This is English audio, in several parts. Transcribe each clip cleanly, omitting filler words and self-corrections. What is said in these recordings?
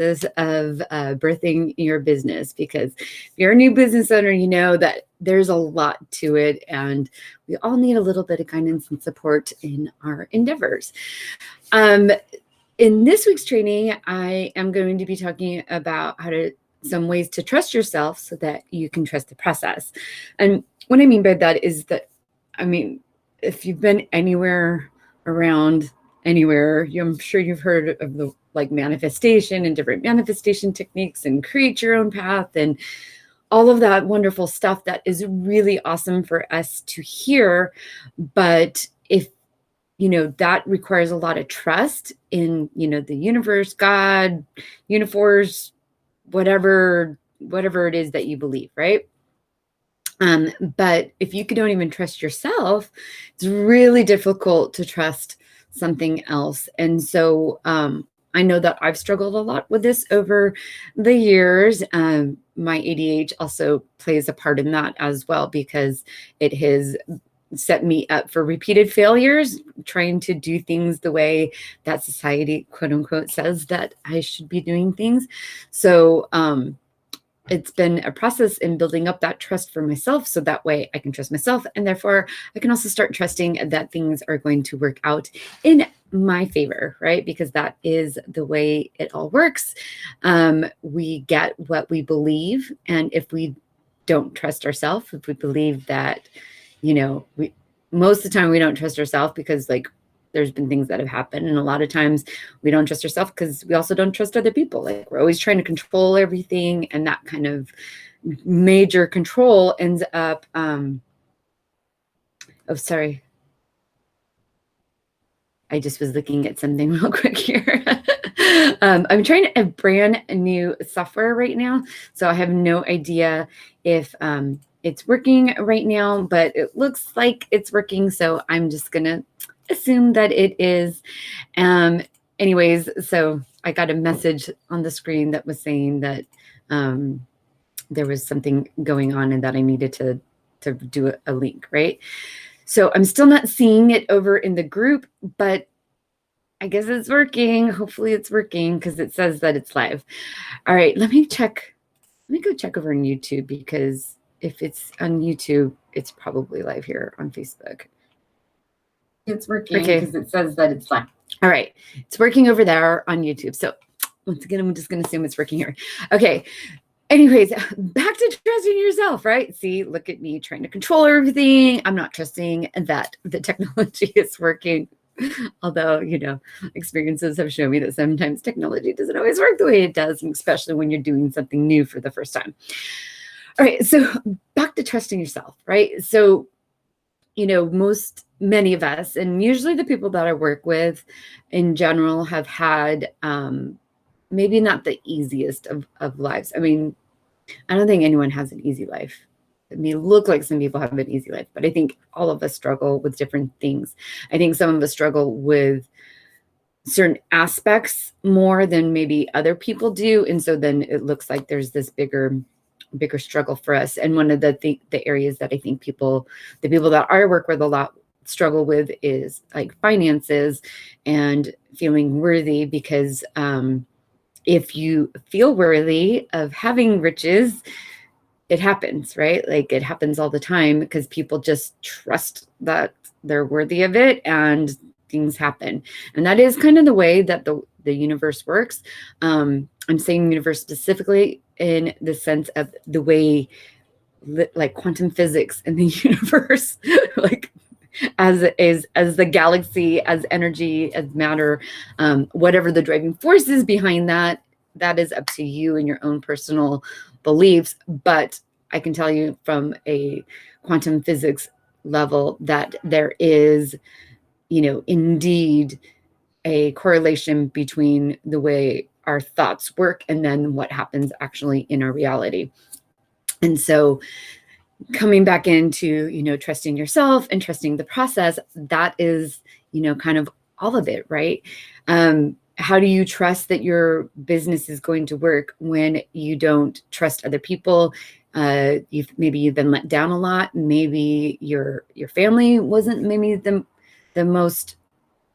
of birthing your business, because if you're a new business owner, you know that there's a lot to it, and we all need a little bit of guidance and support in our endeavors. In this week's training, I am going to be talking about some ways to trust yourself so that you can trust the process. And what I mean by that is that, if you've been anywhere around anywhere, I'm sure you've heard of the manifestation and different manifestation techniques and create your own path and all of that wonderful stuff that is really awesome for us to hear. But if that requires a lot of trust in, the universe, God, uniforce, whatever it is that you believe, right? But if you don't even trust yourself, it's really difficult to trust something else. And so I know that I've struggled a lot with this over the years. My ADHD also plays a part in that as well, because it has set me up for repeated failures, trying to do things the way that society, quote unquote, says that I should be doing things. So it's been a process in building up that trust for myself, so that way I can trust myself, and therefore I can also start trusting that things are going to work out in my favor, right? Because that is the way it all works. We get what we believe, and if we don't trust ourselves, if we believe that, most of the time we don't trust ourselves because there's been things that have happened. And a lot of times we don't trust ourselves because we also don't trust other people. We're always trying to control everything. And that kind of major control ends up, sorry. I just was looking at something real quick here. I'm trying a brand new software right now. So I have no idea if it's working right now, but it looks like it's working. So I'm just going to assume that it is. Anyways, so I got a message on the screen that was saying that there was something going on and that I needed to do a link, right? So I'm still not seeing it over in the group, but I guess it's working. Hopefully it's working, because it says that it's live. All right, let me go check over on YouTube, because if it's on YouTube, it's probably live here on Facebook. It's working because it says that it's live. All right, it's working over there on YouTube. So once again, I'm just going to assume it's working here. Okay. Anyways, back to trusting yourself, right? See, look at me trying to control everything. I'm not trusting that the technology is working. Although, experiences have shown me that sometimes technology doesn't always work the way it does, especially when you're doing something new for the first time. All right, so back to trusting yourself, right? So, many of us, and usually the people that I work with in general, have had maybe not the easiest of lives. I don't think anyone has an easy life. It may look like some people have an easy life, but I think all of us struggle with different things. I think some of us struggle with certain aspects more than maybe other people do. And so then it looks like there's this bigger struggle for us. And one of the areas that I think the people that I work with a lot struggle with is finances and feeling worthy, because if you feel worthy of having riches, it happens, right? It happens all the time, because people just trust that they're worthy of it, and things happen. And that is kind of the way that the universe works. I'm saying universe specifically in the sense of the way quantum physics in the universe, as the galaxy, as energy, as matter, whatever the driving force is behind that is up to you and your own personal beliefs. But I can tell you from a quantum physics level that there is, indeed a correlation between the way our thoughts work and then what happens actually in our reality. And so coming back into, trusting yourself and trusting the process, that is, kind of all of it, right? How do you trust that your business is going to work when you don't trust other people? You've been let down a lot. Maybe your family wasn't maybe the most,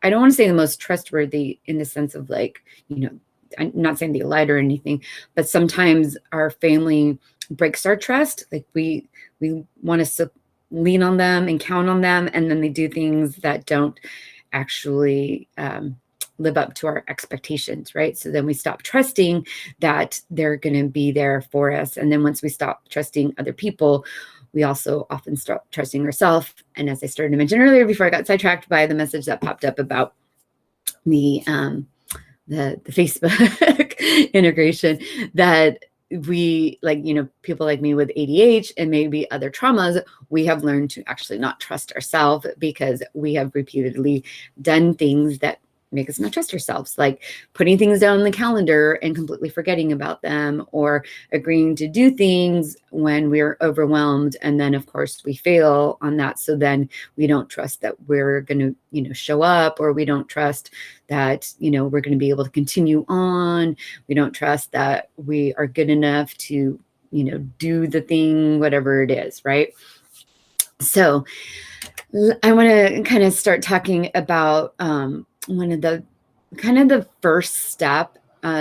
I don't want to say the most trustworthy in the sense of I'm not saying they lied or anything, but sometimes our family breaks our trust. Like we want us to lean on them and count on them, and then they do things that don't actually live up to our expectations, right? So then we stop trusting that they're going to be there for us. And then once we stop trusting other people, we also often stop trusting ourselves. And as I started to mention earlier, before I got sidetracked by the message that popped up about the Facebook integration, that we, like, people like me with ADHD and maybe other traumas, we have learned to actually not trust ourselves because we have repeatedly done things that make us not trust ourselves, like putting things down on the calendar and completely forgetting about them, or agreeing to do things when we're overwhelmed. And then of course we fail on that. So then we don't trust that we're going to, show up, or we don't trust that, we're going to be able to continue on. We don't trust that we are good enough to, do the thing, whatever it is. Right. So I want to kind of start talking about, one of the first step.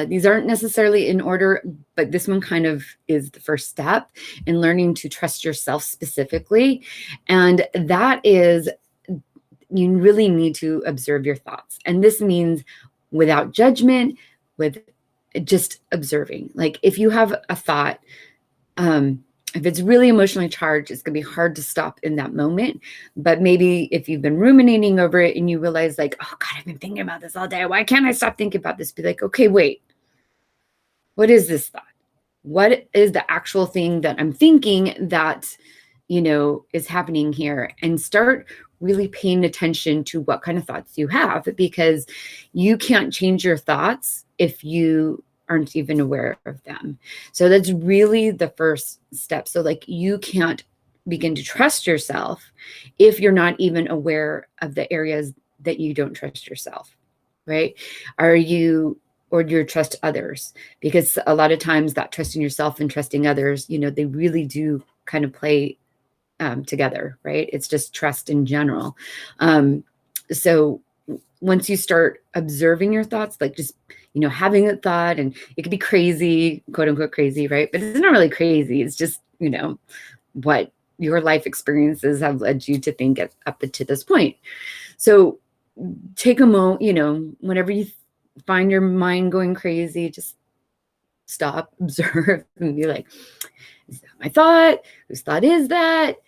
These aren't necessarily in order, but this one kind of is the first step in learning to trust yourself specifically. And that is, you really need to observe your thoughts. And this means without judgment, with just observing. Like if you have a thought, if it's really emotionally charged, it's going to be hard to stop in that moment. But maybe if you've been ruminating over it and you realize like, oh God, I've been thinking about this all day. Why can't I stop thinking about this? Be like, okay, wait, what is this thought? What is the actual thing that I'm thinking that, is happening here? And start really paying attention to what kind of thoughts you have, because you can't change your thoughts if you aren't even aware of them. So that's really the first step. So like you can't begin to trust yourself if you're not even aware of the areas that you don't trust yourself, right? Or do you trust others? Because a lot of times that trusting yourself and trusting others, they really do kind of play together, right? It's just trust in general. So once you start observing your thoughts, like just, having a thought, and it could be crazy, quote unquote crazy, right? But it's not really crazy. It's just, what your life experiences have led you to think up to this point. So take a moment, whenever you find your mind going crazy, just stop, observe, and be like, is that my thought? Whose thought is that?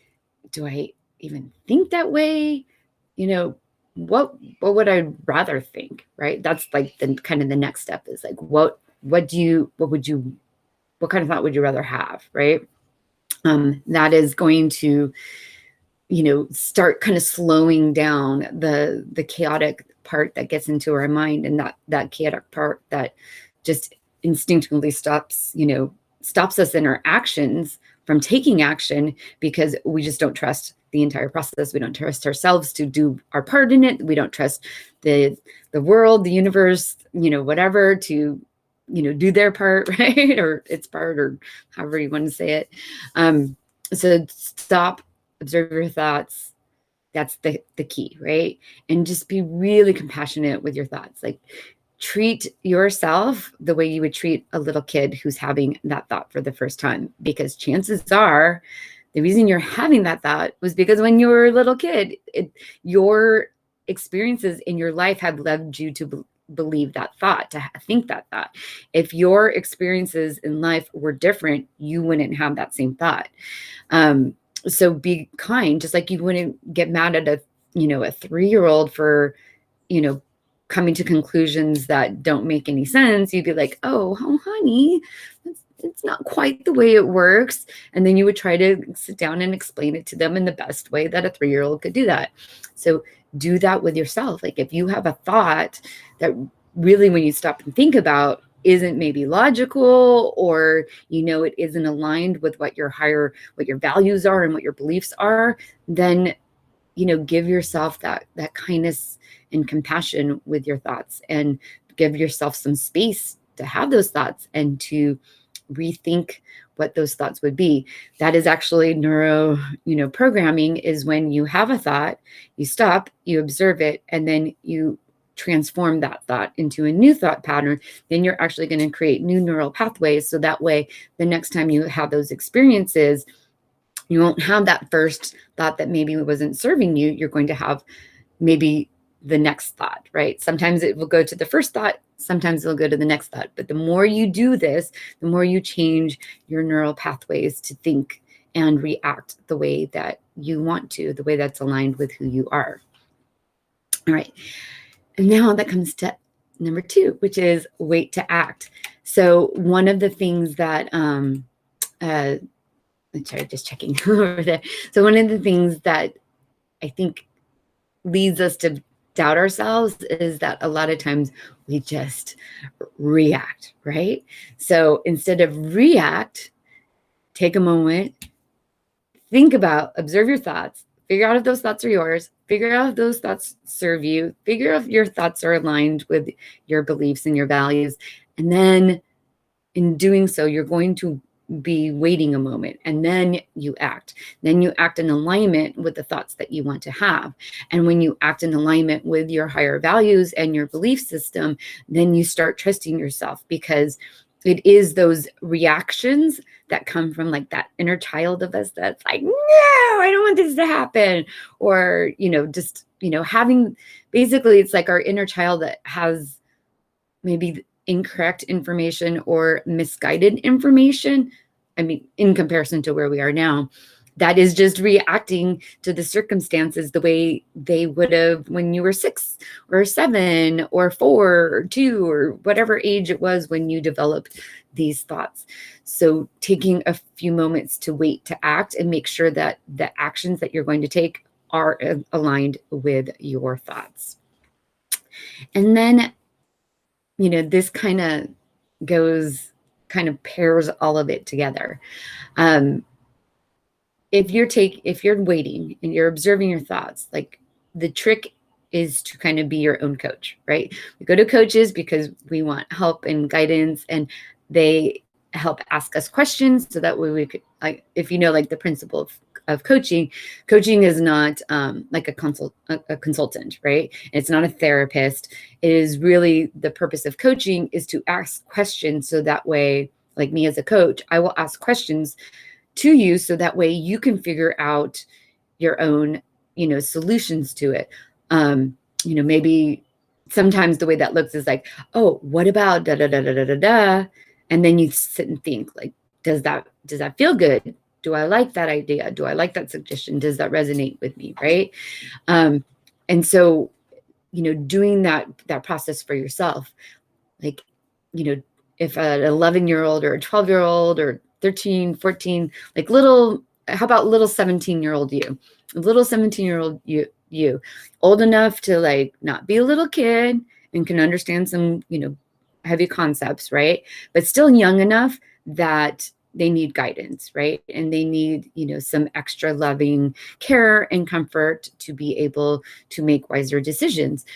Do I even think that way? What would I rather think, right? That's like the kind of the next step is like, what kind of thought would you rather have, right? That is going to, start kind of slowing down the chaotic part that gets into our mind, and that chaotic part that just instinctively stops us in our actions from taking action, because we just don't trust the entire process. We don't trust ourselves to do our part in it. We don't trust the world, the universe, whatever, to, do their part, right? Or its part, or however you want to say it. So stop, observe your thoughts. That's the key, right? And just be really compassionate with your thoughts. Like, treat yourself the way you would treat a little kid who's having that thought for the first time, because chances are the reason you're having that thought was because when you were a little kid, your experiences in your life have led you to believe that thought, to think that thought. If your experiences in life were different, you wouldn't have that same thought. So be kind, just like you wouldn't get mad at a 3-year-old for, coming to conclusions that don't make any sense. You'd be like, oh, honey, it's not quite the way it works. And then you would try to sit down and explain it to them in the best way that a 3-year-old could do that. So do that with yourself. Like if you have a thought that really, when you stop and think about, isn't maybe logical, or, it isn't aligned with what your values are and what your beliefs are, then, give yourself that kindness and compassion with your thoughts, and give yourself some space to have those thoughts and to rethink what those thoughts would be. That is actually neuro, programming, is when you have a thought, you stop, you observe it, and then you transform that thought into a new thought pattern, then you're actually going to create new neural pathways. So that way, the next time you have those experiences, you won't have that first thought that maybe wasn't serving you. You're going to have maybe the next thought, right? Sometimes it will go to the first thought, sometimes it'll go to the next thought. But the more you do this, the more you change your neural pathways to think and react the way that you want to, the way that's aligned with who you are. All right. And now that comes to number 2, which is wait to act. So one of the things that, sorry, just checking over there. So one of the things that I think leads us to doubt ourselves is that a lot of times we just react, right? So instead of react, take a moment, think about, observe your thoughts, figure out if those thoughts are yours, figure out if those thoughts serve you, figure out if your thoughts are aligned with your beliefs and your values. And then in doing so, you're going to be waiting a moment, and then you act. Then you act in alignment with the thoughts that you want to have. And when you act in alignment with your higher values and your belief system, then you start trusting yourself, because it is those reactions that come from like that inner child of us that's like, no, I don't want this to happen. Or, just, having, basically it's like our inner child that has maybe incorrect information or misguided information. I mean, in comparison to where we are now, that is just reacting to the circumstances the way they would have when you were 6 or 7 or 4 or 2 or whatever age it was when you developed these thoughts. So taking a few moments to wait to act and make sure that the actions that you're going to take are aligned with your thoughts. And then, this kind of pairs all of it together. If you're waiting and you're observing your thoughts, like the trick is to kind of be your own coach, right? We go to coaches because we want help and guidance, and they help ask us questions so that way we could, like, if like the principle of coaching is not like a consultant, right? It's not a therapist. It is really, the purpose of coaching is to ask questions so that way, like me as a coach, I will ask questions to you so that way you can figure out your own, solutions to it. Maybe sometimes the way that looks is like, oh, what about da da da da da da da? And then you sit and think, like, does that feel good? Do I like that idea? Do I like that suggestion? Does that resonate with me, right? And so, doing that process for yourself, like, if an 11-year-old or a 12-year-old or 13, 14, like how about little 17-year-old you? Little 17-year-old you, old enough to like not be a little kid and can understand some, heavy concepts, right? But still young enough that they need guidance, right? And they need, some extra loving care and comfort to be able to make wiser decisions.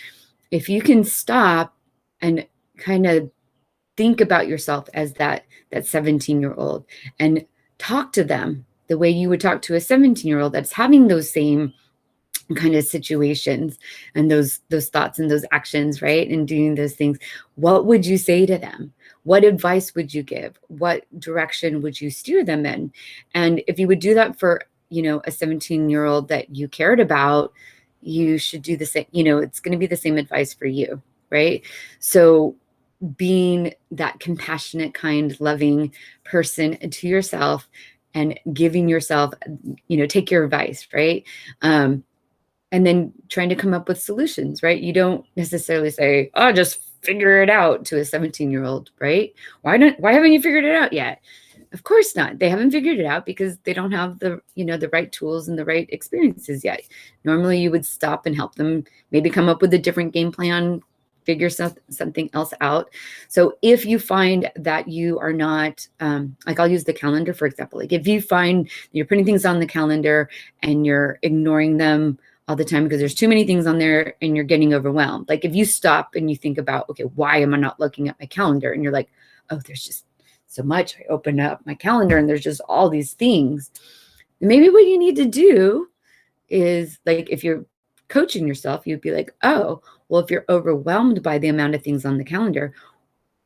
If you can stop and kind of think about yourself as that 17-year-old and talk to them the way you would talk to a 17-year-old that's having those same kind of situations and those thoughts and those actions, right? And doing those things, what would you say to them? What advice would you give? What direction would you steer them in? And if you would do that for, a 17-year-old that you cared about, you should do the same. It's going to be the same advice for you, right? So being that compassionate, kind, loving person to yourself and giving yourself, take your advice, right? And then trying to come up with solutions, right? You don't necessarily say, oh, just figure it out to a 17-year-old, right? Why haven't you figured it out yet? Of course not. They haven't figured it out because they don't have the right tools and the right experiences yet. Normally you would stop and help them maybe come up with a different game plan, figure something else out. So if you find that you are not, like I'll use the calendar, for example, like if you find you're putting things on the calendar and you're ignoring them all the time because there's too many things on there and you're getting overwhelmed. Like if you stop and you think about, okay, why am I not looking at my calendar? And you're like, oh, there's just so much. I open up my calendar and there's just all these things. Maybe what you need to do is, like, if you're coaching yourself, you'd be like, oh, well, if you're overwhelmed by the amount of things on the calendar,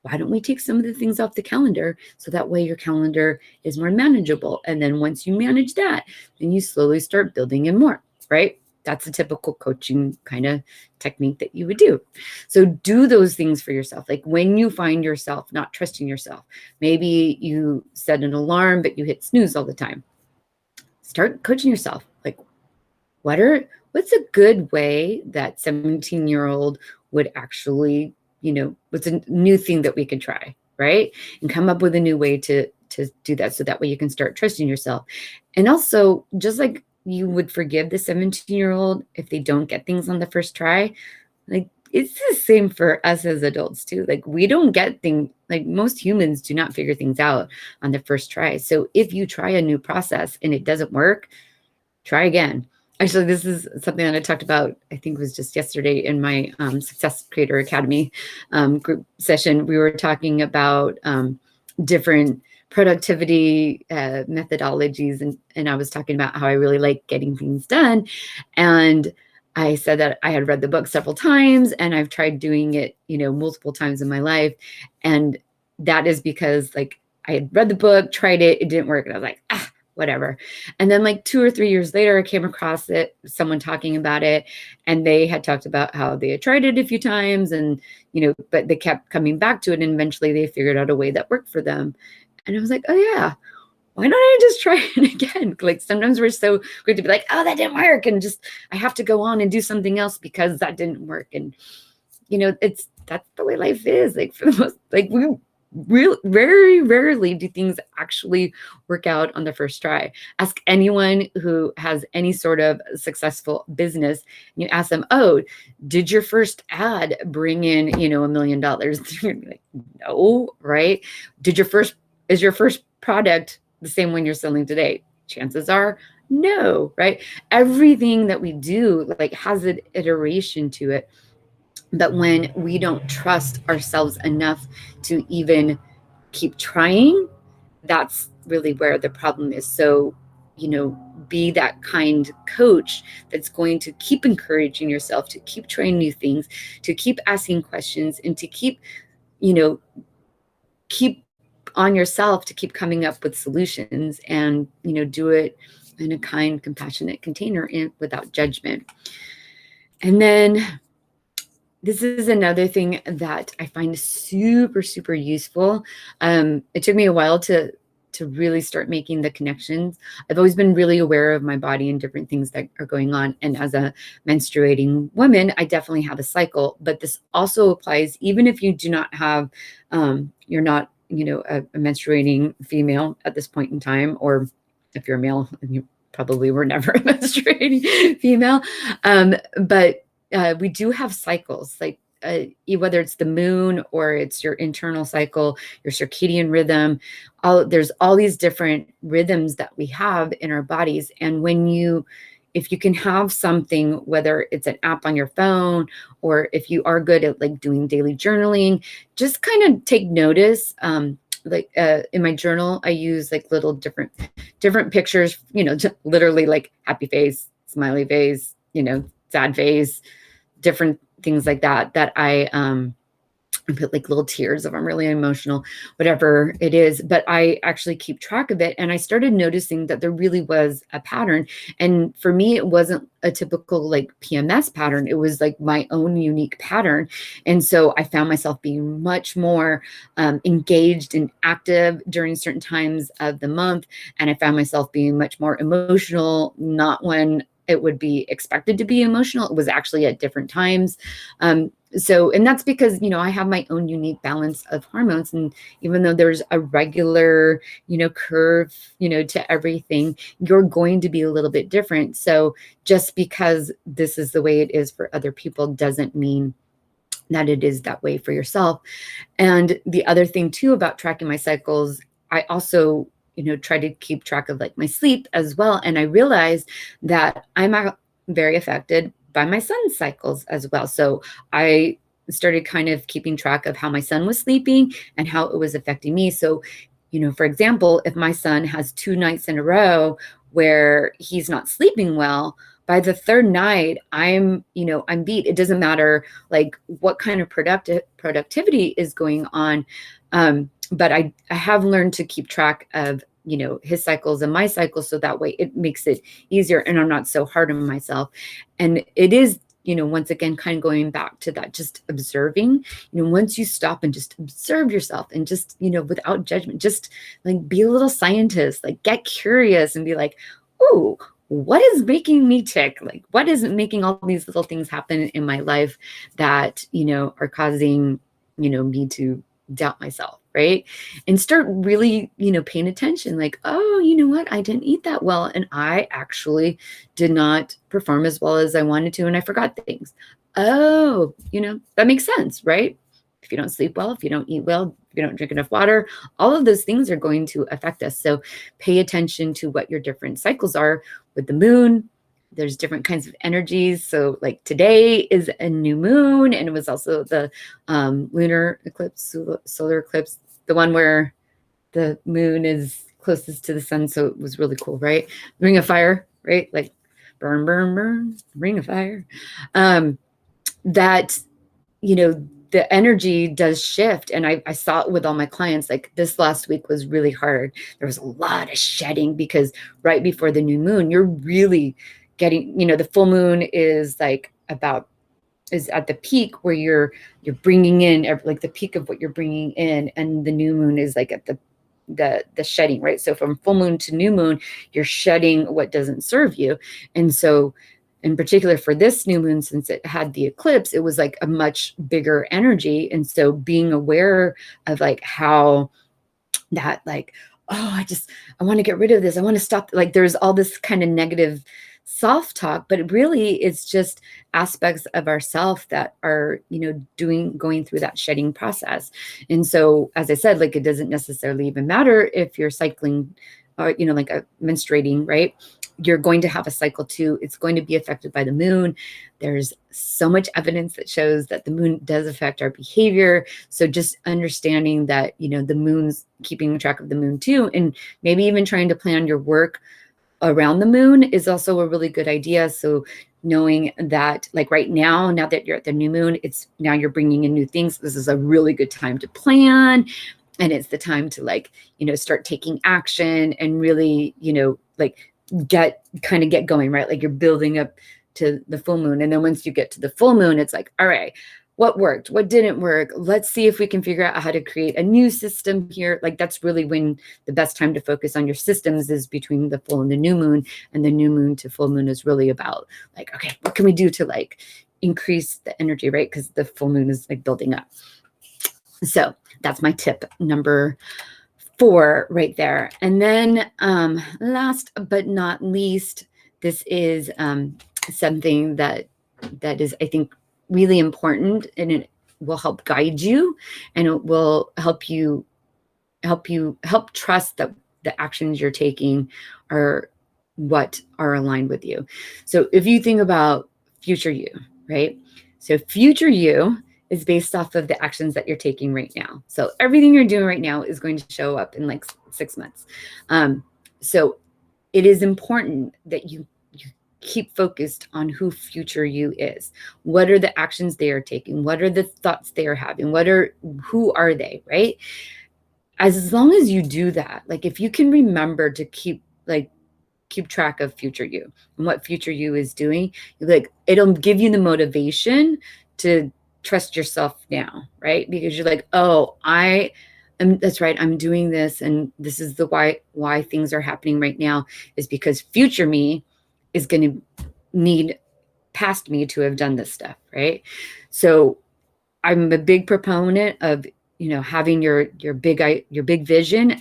why don't we take some of the things off the calendar so that way your calendar is more manageable? And then once you manage that, then you slowly start building in more, right? That's a typical coaching kind of technique that you would do. So do those things for yourself. Like when you find yourself not trusting yourself, maybe you set an alarm, but you hit snooze all the time. Start coaching yourself. Like, what's a good way that 17-year-old would actually, what's a new thing that we could try, right? And come up with a new way to do that, so that way you can start trusting yourself. And also, just like you would forgive the 17-year-old if they don't get things on the first try, like it's the same for us as adults too. Like we don't get things, like most humans do not figure things out on the first try. So if you try a new process and it doesn't work, try again. Actually, this is something that I talked about, I think it was just yesterday in my Success Creator Academy group session. We were talking about different productivity methodologies. And I was talking about how I really like getting things done. And I said that I had read the book several times and I've tried doing it, multiple times in my life. And that is because like I had read the book, tried it, it didn't work. And I was like, whatever. And then like 2 or 3 years later, I came across someone talking about it, and they had talked about how they had tried it a few times and, but they kept coming back to it. And eventually they figured out a way that worked for them. And I was like, oh yeah, why don't I just try it again? Like sometimes we're so quick to be like, oh, that didn't work. And just, I have to go on and do something else because that didn't work. And, that's the way life is. Like for the most, like very rarely do things actually work out on the first try. Ask anyone who has any sort of successful business, and you ask them, oh, did your first ad bring in, $1 million? They're gonna be like, no, right? Is your first product the same one you're selling today? Chances are no, right? Everything that we do like has an iteration to it. But when we don't trust ourselves enough to even keep trying, that's really where the problem is. So, be that kind coach that's going to keep encouraging yourself to keep trying new things, to keep asking questions, and to keep on yourself to keep coming up with solutions, and, do it in a kind, compassionate container without judgment. And then this is another thing that I find super, super useful. It took me a while to really start making the connections. I've always been really aware of my body and different things that are going on. And as a menstruating woman, I definitely have a cycle. But this also applies even if you do not have, you're not, a menstruating female at this point in time, or if you're a male, you probably were never a menstruating female. But we do have cycles, like whether it's the moon or it's your internal cycle, your circadian rhythm. There's all these different rhythms that we have in our bodies. And if you can have something, whether it's an app on your phone, or if you are good at like doing daily journaling, just kind of take notice. Like in my journal, I use like little different pictures, literally like happy face, smiley face, sad face, different things like that I put like little tears if I'm really emotional, whatever it is. But I actually keep track of it. And I started noticing that there really was a pattern. And for me, it wasn't a typical like PMS pattern. It was like my own unique pattern. And so I found myself being much more engaged and active during certain times of the month. And I found myself being much more emotional, not when it would be expected to be emotional. It was actually at different times. And that's because, I have my own unique balance of hormones. And even though there's a regular, curve, to everything, you're going to be a little bit different. So just because this is the way it is for other people doesn't mean that it is that way for yourself. And the other thing too about tracking my cycles, I also try to keep track of like my sleep as well. And I realized that I'm very affected by my son's cycles as well. So I started kind of keeping track of how my son was sleeping and how it was affecting me. So, for example, if my son has 2 nights in a row where he's not sleeping well by the third night, I'm beat. It doesn't matter like what kind of productivity is going on. But I have learned to keep track of, his cycles and my cycles. So that way it makes it easier and I'm not so hard on myself. And it is, once again, kind of going back to that, just observing, once you stop and just observe yourself and just, without judgment, just like be a little scientist, like get curious and be like, ooh, what is making me tick? Like, what is making all these little things happen in my life that, are causing, me to doubt myself, right? And start really, paying attention, like, oh, you know what? I didn't eat that well. And I actually did not perform as well as I wanted to. And I forgot things. Oh, that makes sense, right? If you don't sleep well, if you don't eat well, if you don't drink enough water, all of those things are going to affect us. So pay attention to what your different cycles are with the moon. There's different kinds of energies. So like today is a new moon, and it was also the lunar eclipse, solar eclipse, the one where the moon is closest to the sun. So it was really cool, right? Ring of fire, right? Like burn, burn, burn, ring of fire. That, the energy does shift. And I saw it with all my clients. Like this last week was really hard. There was a lot of shedding because right before the new moon, you're really getting, the full moon is like is at the peak where you're bringing in like the peak of what you're bringing in. And the new moon is like at the shedding, right? So from full moon to new moon, you're shedding what doesn't serve you. And so in particular for this new moon, since it had the eclipse, it was like a much bigger energy. And so being aware of like how that like, oh, I want to get rid of this. I want to stop. Like there's all this kind of negative self-talk, but really it's just aspects of ourself that are, going through that shedding process. And so, as I said, like it doesn't necessarily even matter if you're cycling or, like menstruating, right? You're going to have a cycle too. It's going to be affected by the moon. There's so much evidence that shows that the moon does affect our behavior. So just understanding that, the moon's keeping track of the moon too, and maybe even trying to plan your work around the moon is also a really good idea. So knowing that like right now that you're at the new moon, it's now you're bringing in new things. This is a really good time to plan. And it's the time to like, start taking action and really, like get going, right? Like you're building up to the full moon. And then once you get to the full moon, it's like, all right, what worked? What didn't work? Let's see if we can figure out how to create a new system here. Like that's really when the best time to focus on your systems is between the full and the new moon. And the new moon to full moon is really about like, okay, what can we do to like increase the energy, right? Because the full moon is like building up. So that's my tip number 4 right there. And then last but not least, this is something that is, I think, really important, and it will help guide you, and it will help trust that the actions you're taking are what are aligned with you. So if you think about future you, right? So future you is based off of the actions that you're taking right now. So everything you're doing right now is going to show up in like 6 months. So it is important that you keep focused on who future you is. What are the actions they are taking? What are the thoughts they are having? Who are they, right? As long as you do that, like if you can remember to keep track of future you and what future you is doing, like it'll give you the motivation to trust yourself now, right? Because you're like, oh, that's right, I'm doing this, and this is the why things are happening right now is because future me is going to need past me to have done this stuff, right? So I'm a big proponent of, having your big vision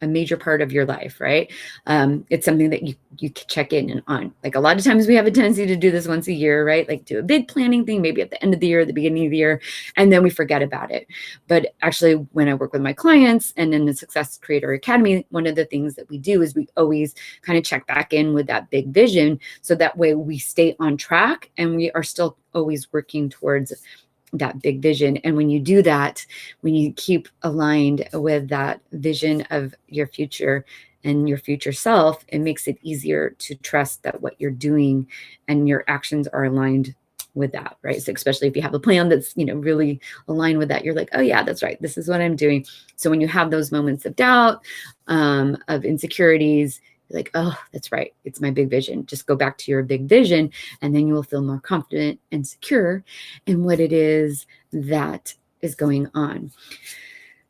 a major part of your life, right? It's something that you can check in on. Like a lot of times we have a tendency to do this once a year, right? Like do a big planning thing, maybe at the end of the year, the beginning of the year, and then we forget about it. But actually, when I work with my clients and in the Success Creator Academy, one of the things that we do is we always kind of check back in with that big vision. So that way we stay on track and we are still always working towards that big vision. And when you do that, when you keep aligned with that vision of your future, and your future self, it makes it easier to trust that what you're doing and your actions are aligned with that, right? So especially if you have a plan that's, really aligned with that, you're like, oh yeah, that's right. This is what I'm doing. So when you have those moments of doubt, of insecurities, you're like, oh, that's right. It's my big vision. Just go back to your big vision, and then you will feel more confident and secure in what it is that is going on.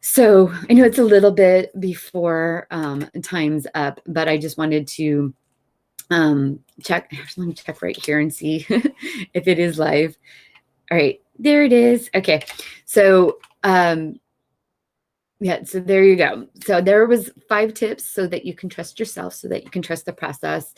So I know it's a little bit before time's up, but I just wanted to check. Let me check right here and see if it is live. All right, there it is. Okay, so yeah, so there you go. So there was 5 tips so that you can trust yourself, so that you can trust the process.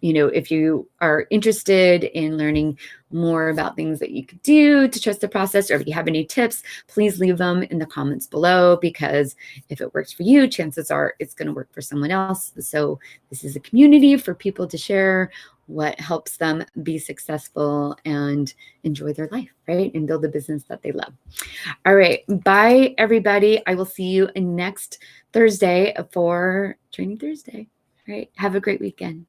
If you are interested in learning more about things that you could do to trust the process, or if you have any tips, please leave them in the comments below, because if it works for you, chances are it's going to work for someone else. So this is a community for people to share what helps them be successful and enjoy their life, right? And build a business that they love. All right. Bye, everybody. I will see you next Thursday for Training Thursday. All right. Have a great weekend.